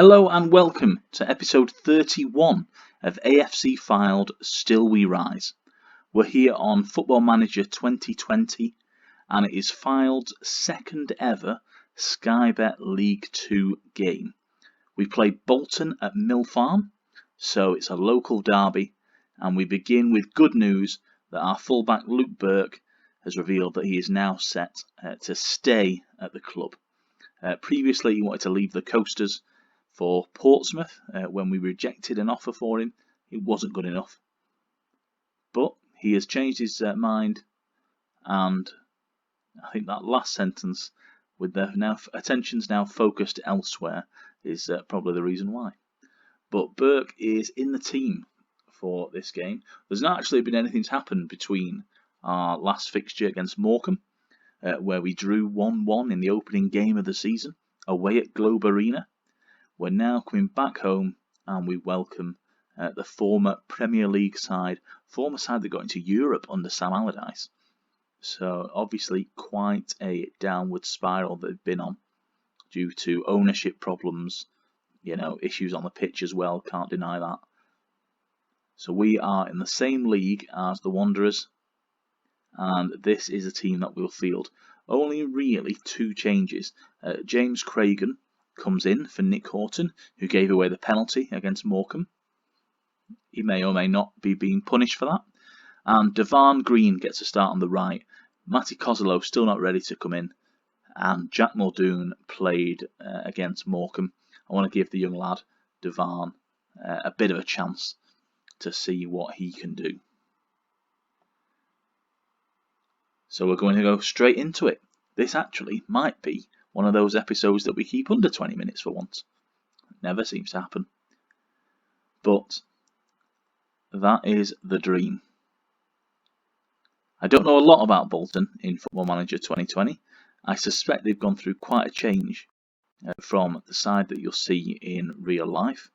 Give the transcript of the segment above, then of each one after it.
Hello and welcome to episode 31 of AFC Fylde Still We Rise. We're here on Football Manager 2020 and it is Fylde's second ever Sky Bet League 2 game. We play Bolton at Mill Farm, so it's a local derby, and we begin with good news that our fullback Luke Burke has revealed that he is now set to stay at the club. Previously he wanted to leave the Coasters for Portsmouth when we rejected an offer for him. It wasn't good enough. But he has changed his mind, and I think that last sentence, with their attentions now focused elsewhere, is probably the reason why. But Burke is in the team for this game. There's not actually been anything to happen between our last fixture against Morecambe, where we drew 1-1 in the opening game of the season, away at Globe Arena. We're now coming back home and we welcome the former Premier League side, former side that got into Europe under Sam Allardyce. So obviously quite a downward spiral they've been on due to ownership problems, issues on the pitch as well, can't deny that. So we are in the same league as the Wanderers, and this is a team that we'll field. Only really two changes. James Cragen comes in for Nick Horton, who gave away the penalty against Morecambe. He may or may not be being punished for that. And Devon Green gets a start on the right. Matty Kozolo still not ready to come in. And Jack Muldoon played against Morecambe. I want to give the young lad, Devon, a bit of a chance to see what he can do. So we're going to go straight into it. This actually might be one of those episodes that we keep under 20 minutes for once. Never seems to happen. But that is the dream. I don't know a lot about Bolton in Football Manager 2020. I suspect they've gone through quite a change from the side that you'll see in real life.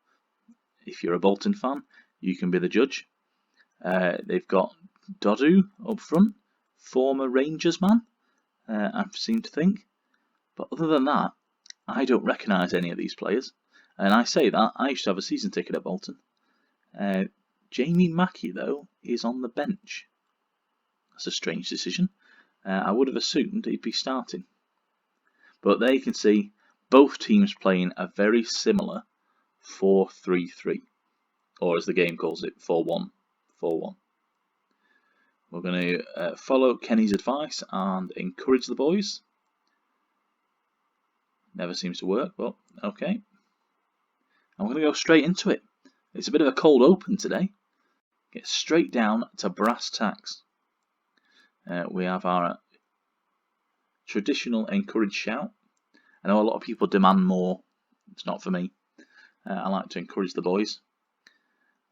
If you're a Bolton fan, you can be the judge. They've got Dodu up front, former Rangers man, I seem to think. But other than that, I don't recognise any of these players. And I say that, I used to have a season ticket at Bolton. Jamie Mackey, though, is on the bench. That's a strange decision. I would have assumed he'd be starting. But there you can see both teams playing a very similar 4-3-3. Or as the game calls it, 4-1-4-1. We're going to follow Kenny's advice and encourage the boys. Never seems to work, but okay. I'm going to go straight into it. It's a bit of a cold open today. Get straight down to brass tacks. We have our traditional encourage shout. I know a lot of people demand more. It's not for me. I like to encourage the boys.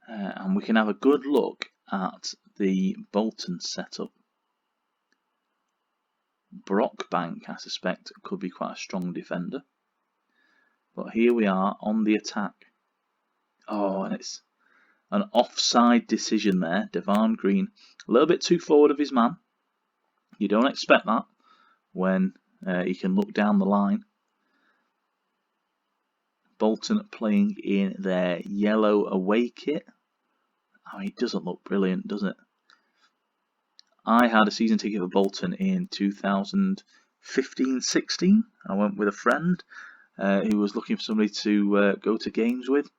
And we can have a good look at the Bolton setup. Brockbank, I suspect, could be quite a strong defender. But here we are on the attack. Oh, and it's an offside decision there. Devon Green, a little bit too forward of his man. You don't expect that when he can look down the line. Bolton playing in their yellow away kit. I mean, it doesn't look brilliant, does it? I had a season ticket for Bolton in 2015-16. I went with a friend who was looking for somebody to go to games with.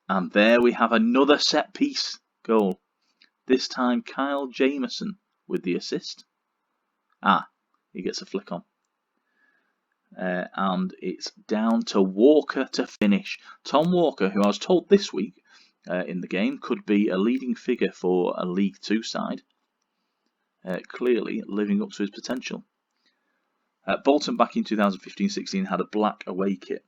And there we have another set piece goal. This time Kyle Jameson with the assist. He gets a flick on. And it's down to Walker to finish. Tom Walker, who I was told this week in the game could be a leading figure for a League 2 side. Clearly living up to his potential. Bolton back in 2015-16 had a black away kit,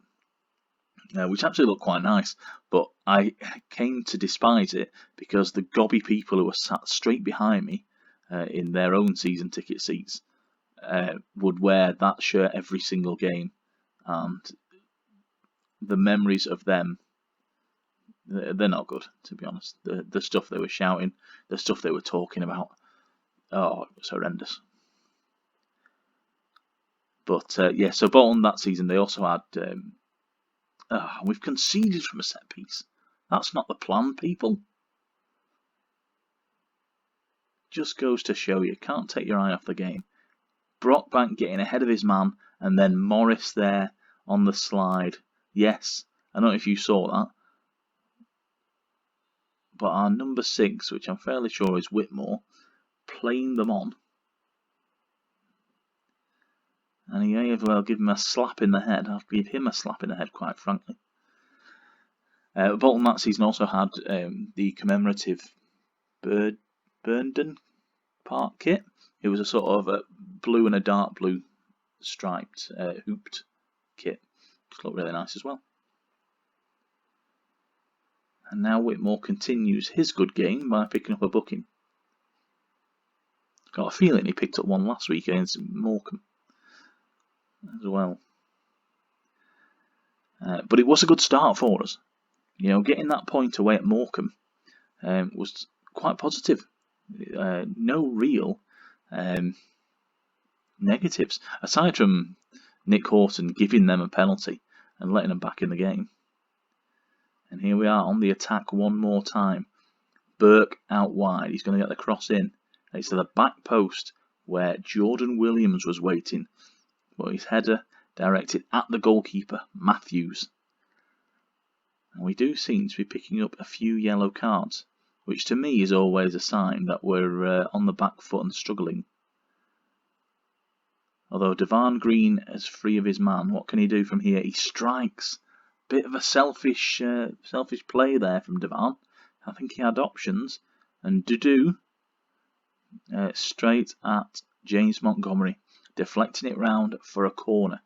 which actually looked quite nice, but I came to despise it because the gobby people who were sat straight behind me in their own season ticket seats would wear that shirt every single game, and the memories of them, they're not good, to be honest. The stuff they were shouting, the stuff they were talking about, it was horrendous. But yeah, so Bolton that season, they also had... we've conceded from a set piece. That's not the plan, people. Just goes to show you, can't take your eye off the game. Brockbank getting ahead of his man, and then Morris there on the slide. Yes, I don't know if you saw that. But our number 6, which I'm fairly sure is Whitmore, playing them on. And he may as well give him a slap in the head. I'll give him a slap in the head, quite frankly. Bolton that season also had the commemorative Burnden Park kit. It was a sort of a blue and a dark blue striped hooped kit. Just looked really nice as well. And now Whitmore continues his good game by picking up a booking. Got a feeling he picked up one last week against Morecambe as well. But it was a good start for us. You know, getting that point away at Morecambe was quite positive. No real negatives, aside from Nick Horton giving them a penalty and letting them back in the game. And here we are on the attack one more time. Burke out wide. He's going to get the cross in. It's to the back post where Jordan Williams was waiting. But his header directed at the goalkeeper, Matthews. And we do seem to be picking up a few yellow cards, which to me is always a sign that we're on the back foot and struggling. Although Devan Green is free of his man, what can he do from here? He strikes. Bit of a selfish play there from Devan. I think he had options. And Dudu straight at James Montgomery, deflecting it round for a corner.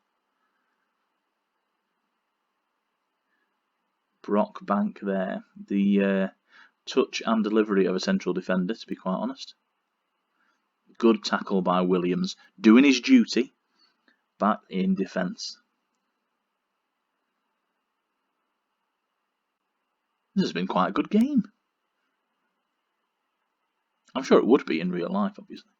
Brockbank there. The touch and delivery of a central defender, to be quite honest. Good tackle by Williams, doing his duty back in defence. This has been quite a good game. I'm sure it would be in real life, obviously.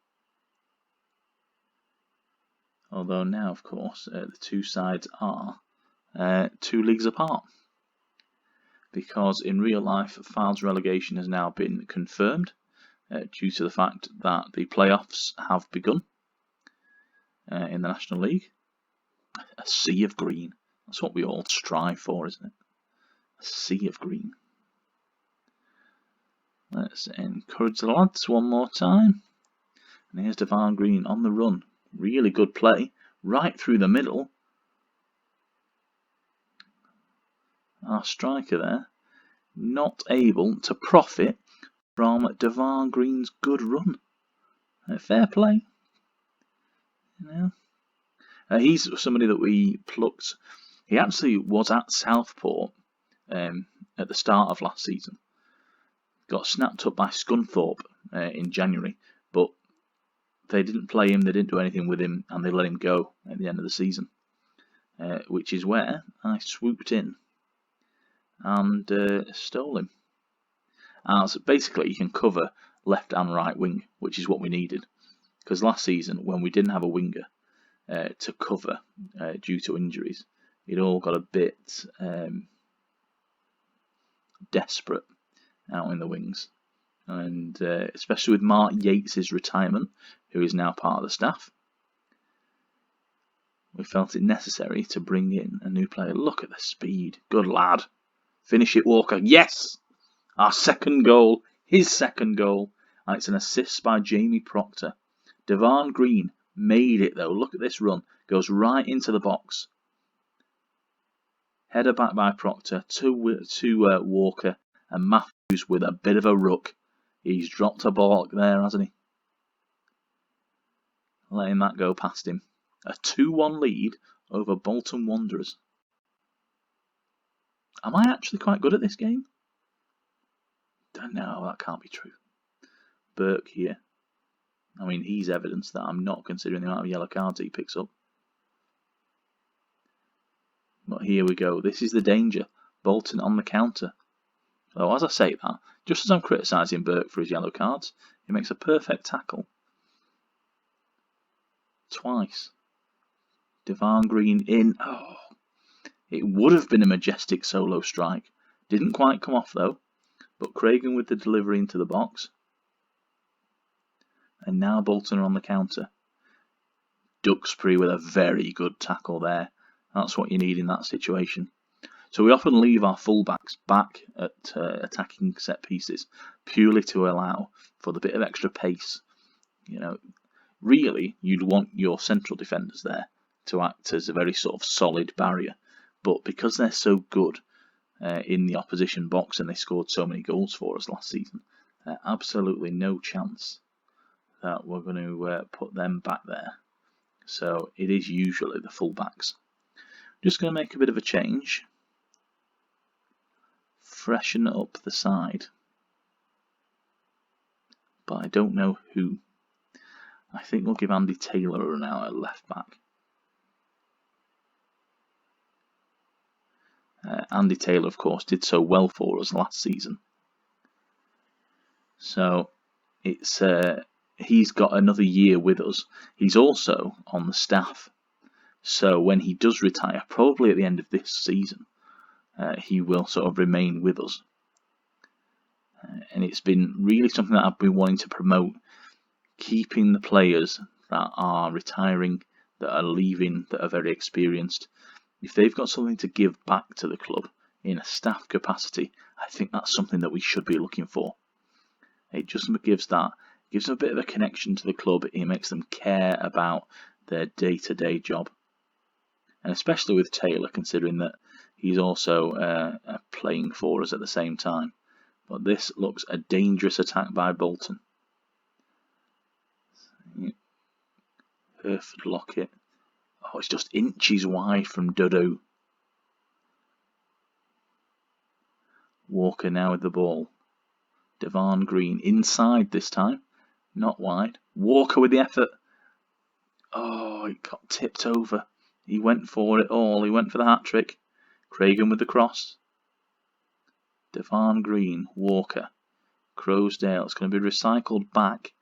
Although now, of course, the two sides are 2 leagues apart. Because in real life, Fylde's relegation has now been confirmed due to the fact that the playoffs have begun in the National League. A sea of green. That's what we all strive for, isn't it? A sea of green. Let's encourage the lads one more time. And here's Devan Green on the run. Really good play. Right through the middle. Our striker there. Not able to profit from Devan Green's good run. Fair play. You know. He's somebody that we plucked. He actually was at Southport at the start of last season. Got snapped up by Scunthorpe in January, but they didn't play him, they didn't do anything with him, and they let him go at the end of the season. Which is where I swooped in and stole him. As basically, you can cover left and right wing, which is what we needed. Because last season, when we didn't have a winger to cover due to injuries, it all got a bit desperate out in the wings. And especially with Mark Yates' retirement, who is now part of the staff, we felt it necessary to bring in a new player. Look at the speed. Good lad. Finish it, Walker. Yes! Our second goal. His second goal. And it's an assist by Jamie Proctor. Devan Green made it, though. Look at this run. Goes right into the box. Header back by Proctor to Walker. And Matthews with a bit of a ruck. He's dropped a ball there, hasn't he? Letting that go past him. A 2-1 lead over Bolton Wanderers. Am I actually quite good at this game? No, that can't be true. Burke here. I mean, he's evidence that I'm not considering the amount of yellow cards he picks up. But here we go. This is the danger. Bolton on the counter. Though, as I say that, just as I'm criticising Burke for his yellow cards, he makes a perfect tackle. Twice. Devon Green in. Oh, it would have been a majestic solo strike. Didn't quite come off though. But Cragen with the delivery into the box. And now Bolton are on the counter. Duxbury with a very good tackle there. That's what you need in that situation. So we often leave our fullbacks back at attacking set pieces purely to allow for the bit of extra pace. Really, you'd want your central defenders there to act as a very sort of solid barrier. But because they're so good in the opposition box and they scored so many goals for us last season, absolutely no chance that we're going to put them back there. So it is usually the fullbacks. Just going to make a bit of a change. Freshen up the side. But I don't know who. I think we'll give Andy Taylor a run out at left back. Andy Taylor, of course, did so well for us last season. So it's he's got another year with us. He's also on the staff. So when he does retire, probably at the end of this season, he will sort of remain with us. And it's been really something that I've been wanting to promote, keeping the players that are retiring, that are leaving, that are very experienced. If they've got something to give back to the club in a staff capacity, I think that's something that we should be looking for. It just gives them a bit of a connection to the club. It makes them care about their day-to-day job. And especially with Taylor, considering that he's also playing for us at the same time. But this looks a dangerous attack by Bolton. Hereford Lockett. Oh, it's just inches wide from Dudu. Walker now with the ball. Devon Green inside this time. Not wide. Walker with the effort. Oh, it got tipped over. He went for it all. He went for the hat-trick. Cragen with the cross. Devon Green, Walker, Crowsdale. It's going to be recycled back.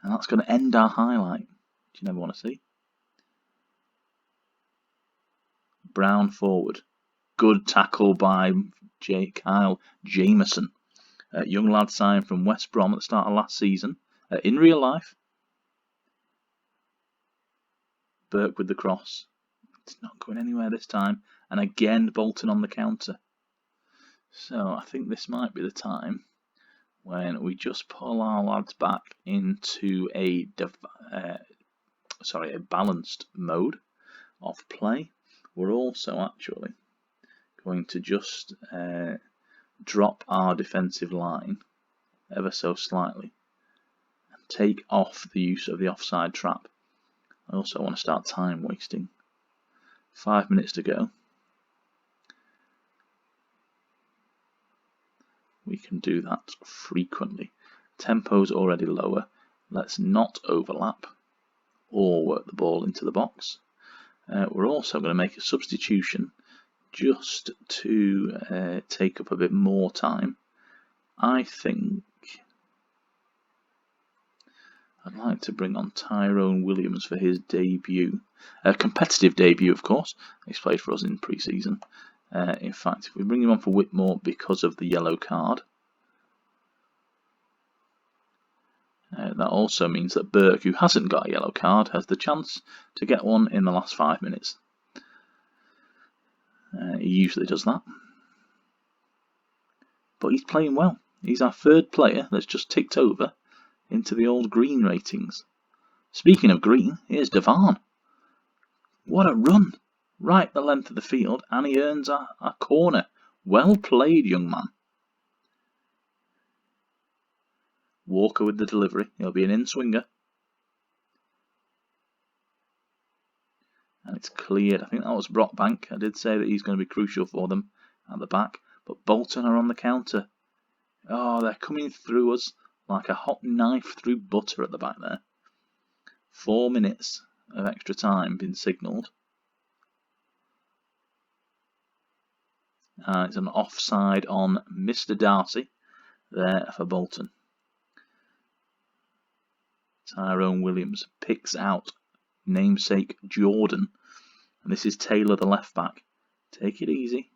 And that's going to end our highlight. Do you never want to see? Brown forward. Good tackle by Kyle Jameson. Young lad signed from West Brom at the start of last season. In real life. Burke with the cross. It's not going anywhere this time. And again, Bolton on the counter. So I think this might be the time when we just pull our lads back into a balanced mode of play. We're also actually going to just drop our defensive line ever so slightly and take off the use of the offside trap. I also want to start time wasting. 5 minutes to go. We can do that frequently. Tempo's already lower. Let's not overlap or work the ball into the box. We're also going to make a substitution just to take up a bit more time. I think I'd like to bring on Tyrone Williams for his debut. A competitive debut, of course. He's played for us in pre-season. In fact, if we bring him on for Whitmore because of the yellow card, that also means that Burke, who hasn't got a yellow card, has the chance to get one in the last 5 minutes. He usually does that. But he's playing well. He's our third player that's just ticked over into the old green ratings. Speaking of green, here's Devon. What a run! Right the length of the field, and he earns a corner. Well played, young man. Walker with the delivery. He'll be an in-swinger. And it's cleared. I think that was Brockbank. I did say that he's going to be crucial for them at the back. But Bolton are on the counter. Oh, they're coming through us like a hot knife through butter at the back there. 4 minutes of extra time been signalled. It's an offside on Mr. Darcy there for Bolton. Tyrone Williams picks out namesake Jordan And this is Taylor, the left back. Take it easy.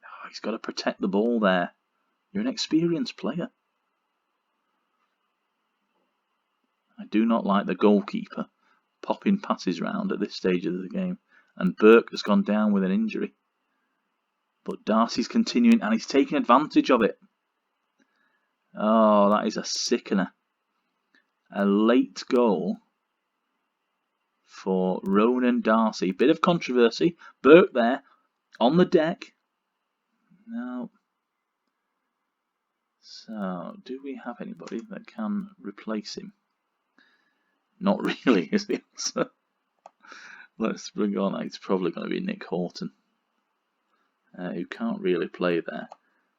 Oh, he's got to protect the ball there. You're an experienced player. I do not like the goalkeeper popping passes round at this stage of the game. And Burke has gone down with an injury. But Darcy's continuing and he's taking advantage of it. Oh, that is a sickener. A late goal for Ronan Darcy. Bit of controversy. Burke there on the deck. No. So, do we have anybody that can replace him? Not really, is the answer. Let's bring on. It's probably going to be Nick Horton, who can't really play there.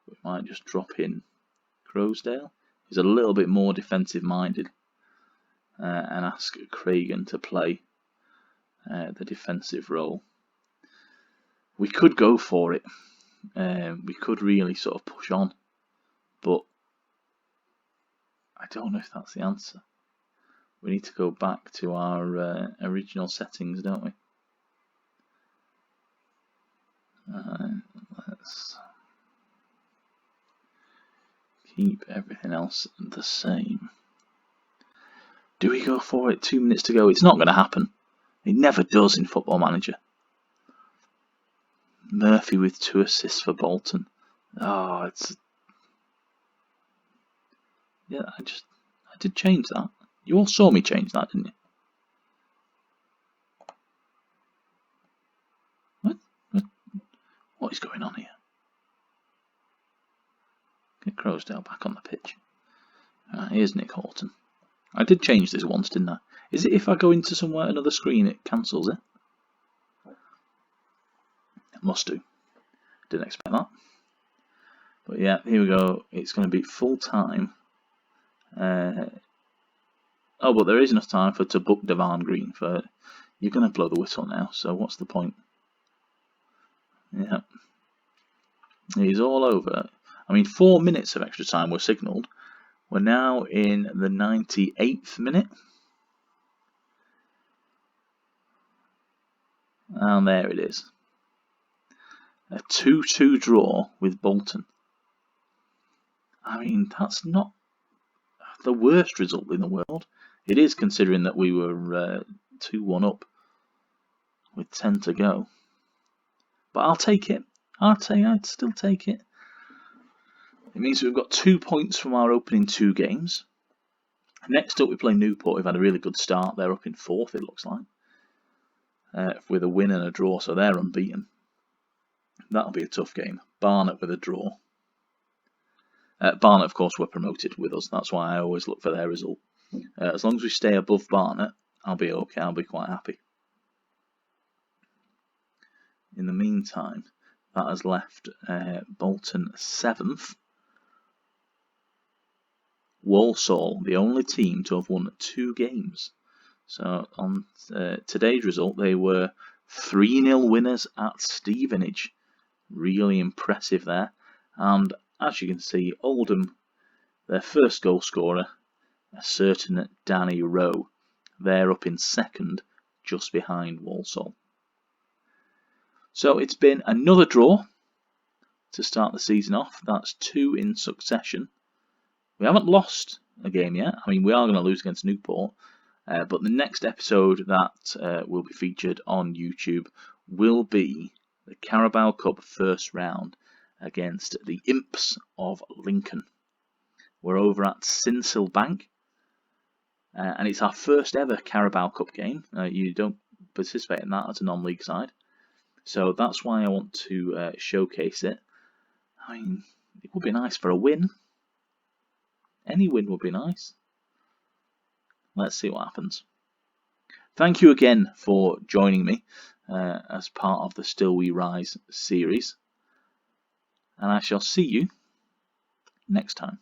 We might just drop in Crowsdale. He's a little bit more defensive minded, and ask Cragen to play the defensive role. We could go for it. We could really sort of push on, but I don't know if that's the answer. We need to go back to our original settings, don't we? Let's keep everything else the same. Do we go for it? 2 minutes to go. It's not going to happen. It never does in Football Manager. Murphy with 2 assists for Bolton. Oh, it's... Yeah, I did change that. You all saw me change that, didn't you? What is going on here? Get Crowsdale back on the pitch. Here's Nick Horton. I did change this once, didn't I? Is it if I go into somewhere another screen it cancels it? It must do. Didn't expect that. But yeah, here we go. It's going to be full time. Oh, but there is enough time to book Devon Green for. You're going to blow the whistle now, so what's the point? Yeah. He's all over. I mean, 4 minutes of extra time were signalled. We're now in the 98th minute. And there it is. A 2-2 draw with Bolton. I mean, that's not the worst result in the world. It is, considering that we were 2-1 up with 10 to go. But I'll take it. I'd still take it. It means we've got 2 points from our opening 2 games. Next up we play Newport. We've had a really good start. They're up in 4th, it looks like. With a win and a draw, so they're unbeaten. That'll be a tough game. Barnet with a draw. Barnet, of course, were promoted with us. That's why I always look for their result. As long as we stay above Barnet, I'll be okay. I'll be quite happy. In the meantime, that has left Bolton 7th. Walsall, the only team to have won 2 games. So on today's result, they were 3-0 winners at Stevenage. Really impressive there. And as you can see, Oldham, their first goal scorer, a certain Danny Rowe. They're up in 2nd, just behind Walsall. So it's been another draw to start the season off. That's 2 in succession. We haven't lost a game yet. I mean, we are going to lose against Newport. But the next episode that will be featured on YouTube will be the Carabao Cup first round against the Imps of Lincoln. We're over at Sincil Bank. And it's our first ever Carabao Cup game. You don't participate in that as a non-league side. So that's why I want to showcase it. I mean, it would be nice for a win. Any win would be nice. Let's see what happens. Thank you again for joining me as part of the Still We Rise series. And I shall see you next time.